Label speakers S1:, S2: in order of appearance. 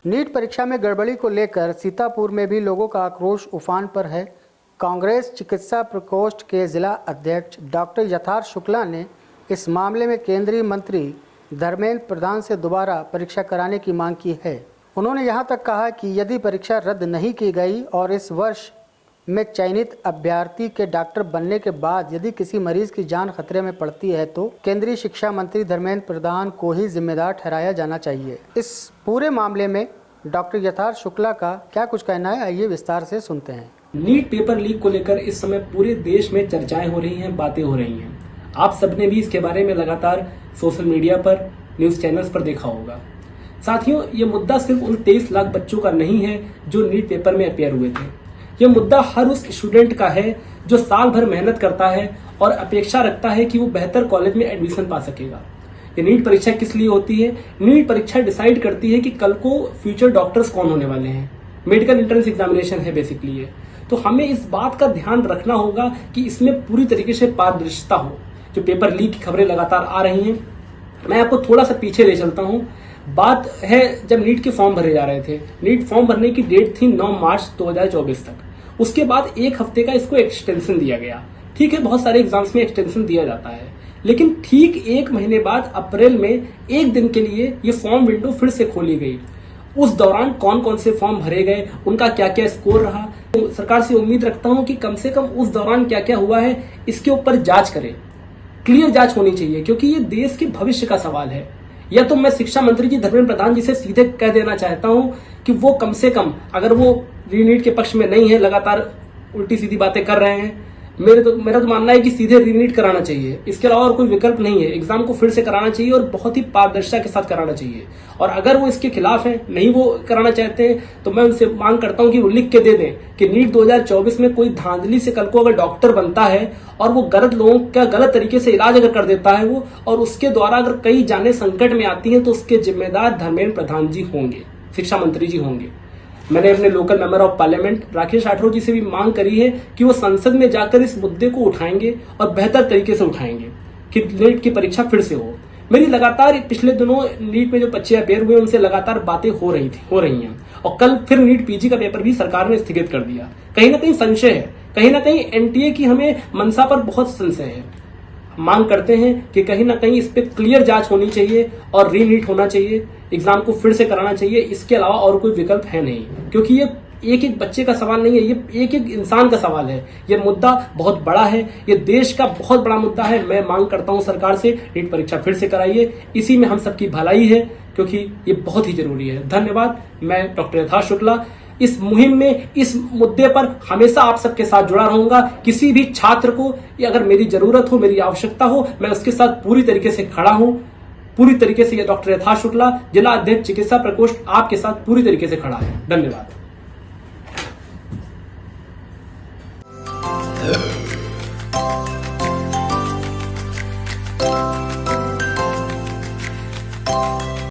S1: NEET परीक्षा में गड़बड़ी को लेकर सीतापुर में भी लोगों का आक्रोश उफान पर है। कांग्रेस चिकित्सा प्रकोष्ठ के जिला अध्यक्ष डॉक्टर यथार्थ शुक्ला ने इस मामले में केंद्रीय मंत्री धर्मेंद्र प्रधान से दोबारा परीक्षा कराने की मांग की है। उन्होंने यहां तक कहा कि यदि परीक्षा रद्द नहीं की गई और इस वर्ष में चयनित अभ्यर्थी के डॉक्टर बनने के बाद यदि किसी मरीज की जान खतरे में पड़ती है तो केंद्रीय शिक्षा मंत्री धर्मेंद्र प्रधान को ही जिम्मेदार ठहराया जाना चाहिए। इस पूरे मामले में डॉक्टर यथार्थ शुक्ला का क्या कुछ कहना है, आइए विस्तार से सुनते हैं।
S2: नीट पेपर लीक को लेकर इस समय पूरे देश में चर्चाएं हो रही हैं, बातें हो रही हैं। आप सबने भी इसके बारे में लगातार सोशल मीडिया पर, न्यूज चैनल्स पर देखा होगा। साथियों, ये मुद्दा सिर्फ उन 23 लाख बच्चों का नहीं है जो नीट पेपर में अपेयर हुए थे। ये मुद्दा हर उस स्टूडेंट का है जो साल भर मेहनत करता है और अपेक्षा रखता है कि वो बेहतर कॉलेज में एडमिशन पा सकेगा। ये नीट परीक्षा किस लिए होती है? नीट परीक्षा डिसाइड करती है कि कल को फ्यूचर डॉक्टर्स कौन होने वाले हैं। मेडिकल एंट्रेंस एग्जामिनेशन है बेसिकली ये। तो हमें इस बात का ध्यान रखना होगा कि इसमें पूरी तरीके से पारदर्शिता हो। जो पेपर लीक की खबरें लगातार आ रही हैं, मैं आपको थोड़ा सा पीछे ले चलता हूँ। बात है जब नीट के फॉर्म भरे जा रहे थे। नीट फॉर्म भरने की डेट थी 9 मार्च 2024 तक। उसके बाद एक हफ्ते का इसको एक्सटेंशन दिया गया। ठीक है, बहुत सारे एग्जाम्स में एक्सटेंशन दिया जाता है, लेकिन ठीक एक महीने बाद अप्रैल में एक दिन के लिए ये फॉर्म विंडो फिर से खोली गई। उस दौरान कौन कौन से फॉर्म भरे गए, उनका क्या क्या स्कोर रहा, तो सरकार से उम्मीद रखता हूं कि कम से कम उस दौरान क्या क्या हुआ है इसके ऊपर जांच करें। क्लियर जांच होनी चाहिए, क्योंकि ये देश के भविष्य का सवाल है। या तो मैं शिक्षा मंत्री जी धर्मेंद्र प्रधान जी से सीधे कह देना चाहता हूं कि वो कम से कम, अगर वो रीनीट के पक्ष में नहीं है, लगातार उल्टी सीधी बातें कर रहे हैं, मेरा तो मानना है कि सीधे रीनीट कराना चाहिए। इसके अलावा और कोई विकल्प नहीं है। एग्जाम को फिर से कराना चाहिए और बहुत ही पारदर्शिता के साथ कराना चाहिए। और अगर वो इसके खिलाफ है, नहीं वो कराना चाहते हैं, तो मैं उनसे मांग करता हूं कि वो लिख के दे दें कि नीट 2024 में कोई धांधली से कल को अगर डॉक्टर बनता है और वो गलत लोगों का गलत तरीके से इलाज अगर कर देता है वो, और उसके द्वारा अगर कई जाने संकट में आती हैं, तो उसके जिम्मेदार धर्मेंद्र प्रधान जी होंगे, शिक्षा मंत्री जी होंगे। मैंने अपने local member of parliament Rakesh Rathore ji से भी मांग करी है कि वो संसद में जाकर इस मुद्दे को उठाएंगे और बेहतर तरीके से उठाएंगे कि नीट की परीक्षा फिर से हो। मेरी लगातार पिछले दिनों नीट में जो बच्चे अपेयर हुए उनसे लगातार बातें हो रही हैं और कल फिर नीट पीजी का पेपर भी सरकार ने स्थगित कर दिया। कहीं ना कहीं संशय है, कहीं ना कहीं एनटीए की हमें मंशा पर बहुत संशय है। मांग करते हैं कि कहीं ना कहीं इस पे क्लियर जांच होनी चाहिए और रीनीट होना चाहिए, एग्जाम को फिर से कराना चाहिए। इसके अलावा और कोई विकल्प है नहीं, क्योंकि ये एक एक बच्चे का सवाल नहीं है, ये एक एक इंसान का सवाल है। ये मुद्दा बहुत बड़ा है, ये देश का बहुत बड़ा मुद्दा है। मैं मांग करता हूं सरकार से, नीट परीक्षा फिर से कराइए। इसी में हम सबकी भलाई है, क्योंकि ये बहुत ही जरूरी है। धन्यवाद। मैं डॉक्टर यथार्थ शुक्ला इस मुहिम में, इस मुद्दे पर हमेशा आप सबके साथ जुड़ा रहूंगा। किसी भी छात्र को अगर मेरी जरूरत हो, मेरी आवश्यकता हो, मैं उसके साथ पूरी तरीके से खड़ा हूं। पूरी तरीके से ये डॉक्टर यथार्थ शुक्ला, जिला अध्यक्ष चिकित्सा प्रकोष्ठ, आपके साथ पूरी तरीके से खड़ा है। धन्यवाद।